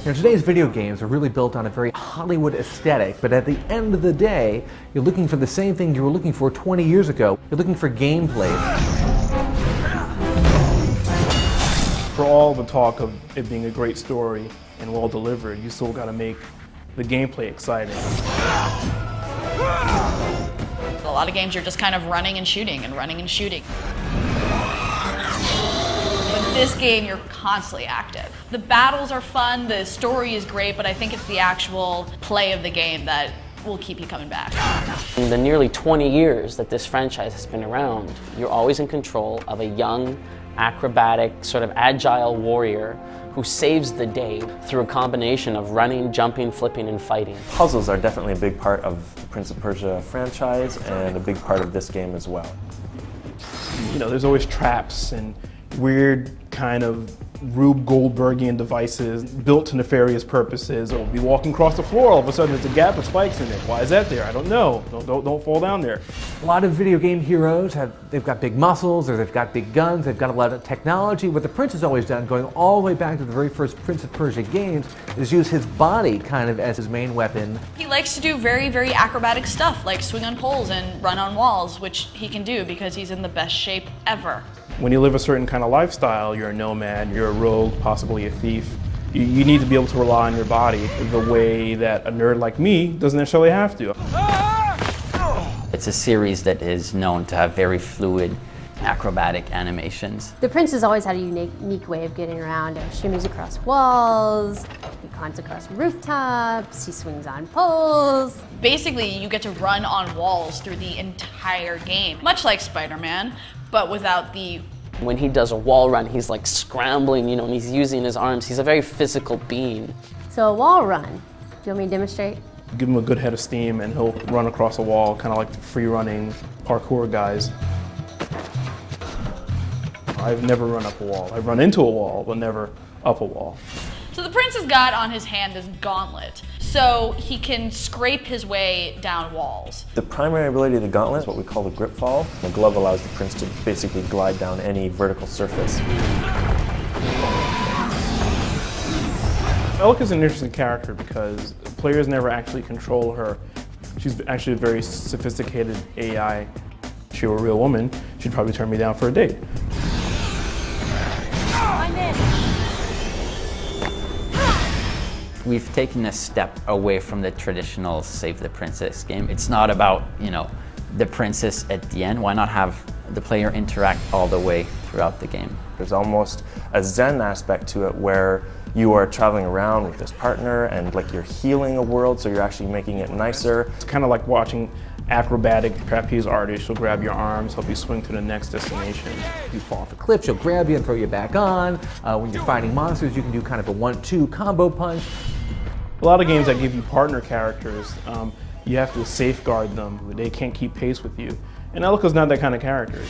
Now, today's video games are really built on a very Hollywood aesthetic, but at the end of the day, you're looking for the same thing you were looking for 20 years ago. You're looking for gameplay. For all the talk of it being a great story and well delivered, you still got to make the gameplay exciting. A lot of games you're just kind of running and shooting and running and shooting. With this game, you're constantly active. The battles are fun, the story is great, but I think it's the actual play of the game that will keep you coming back. In the nearly 20 years that this franchise has been around, you're always in control of a young, acrobatic, sort of agile warrior who saves the day through a combination of running, jumping, flipping, and fighting. Puzzles are definitely a big part of the Prince of Persia franchise and a big part of this game as well. You know, there's always traps and weird kind of Rube Goldbergian devices built to nefarious purposes. Or be walking across the floor, all of a sudden there's a gap with spikes in it. Why is that there? I don't know. Don't fall down there. A lot of video game heroes they've got big muscles, or they've got big guns, they've got a lot of technology. What the Prince has always done, going all the way back to the very first Prince of Persia games, is use his body kind of as his main weapon. He likes to do very, very acrobatic stuff, like swing on poles and run on walls, which he can do because he's in the best shape ever. When you live a certain kind of lifestyle, you're a nomad, you're a rogue, possibly a thief. You need to be able to rely on your body the way that a nerd like me doesn't necessarily have to. It's a series that is known to have very fluid acrobatic animations. The Prince has always had a unique way of getting around. He shimmies across walls, he climbs across rooftops, he swings on poles. Basically, you get to run on walls through the entire game, much like Spider-Man, but without the... When he does a wall run, he's like scrambling, and he's using his arms. He's a very physical being. So a wall run, do you want me to demonstrate? Give him a good head of steam and he'll run across a wall, kind of like the free-running parkour guys. I've never run up a wall. I've run into a wall, but never up a wall. So the Prince has got on his hand this gauntlet, so he can scrape his way down walls. The primary ability of the gauntlet is what we call the grip fall. The glove allows the prince to basically glide down any vertical surface. Elika's an interesting character because players never actually control her. She's actually a very sophisticated AI. If she were a real woman, she'd probably turn me down for a date. We've taken a step away from the traditional Save the Princess game. It's not about, the princess at the end. Why not have the player interact all the way throughout the game? There's almost a Zen aspect to it where you are traveling around with this partner and like you're healing a world, so you're actually making it nicer. It's kind of like watching acrobatic trapeze artists. She'll grab your arms, help you swing to the next destination. You fall off a cliff, she'll grab you and throw you back on. When you're fighting monsters, you can do kind of a 1-2 combo punch. A lot of games that give you partner characters, you have to safeguard them. They can't keep pace with you. And Elika's not that kind of character.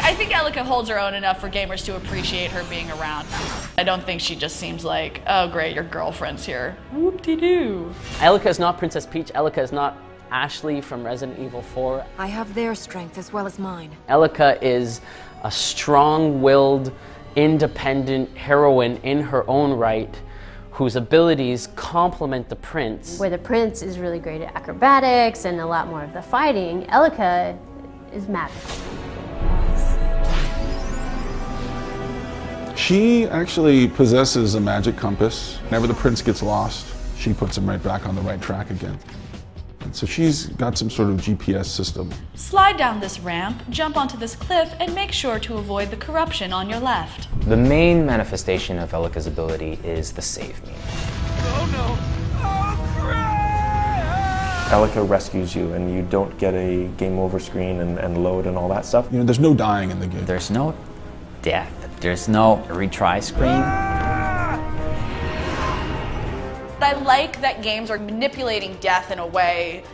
I think Elika holds her own enough for gamers to appreciate her being around. I don't think she just seems like, oh great, your girlfriend's here. Whoop-de-doo. Elika is not Princess Peach. Elika is not Ashley from Resident Evil 4. I have their strength as well as mine. Elika is a strong-willed, independent heroine in her own right, whose abilities complement the prince. Where the Prince is really great at acrobatics and a lot more of the fighting, Elika is magical. She actually possesses a magic compass. Whenever the prince gets lost, she puts him right back on the right track again. And so she's got some sort of GPS system. Slide down this ramp, jump onto this cliff, and make sure to avoid the corruption on your left. The main manifestation of Elika's ability is the save me. Oh no! Oh crap! Elika rescues you and you don't get a game over screen and load and all that stuff. There's no dying in the game. There's no death. There's no retry screen. I like that games are manipulating death in a way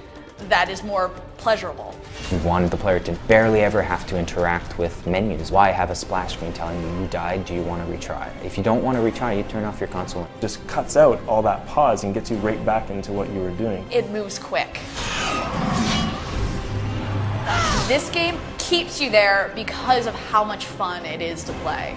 that is more pleasurable. We wanted the player to barely ever have to interact with menus. Why have a splash screen telling you died, do you want to retry? If you don't want to retry, you turn off your console. It just cuts out all that pause and gets you right back into what you were doing. It moves quick. This game keeps you there because of how much fun it is to play.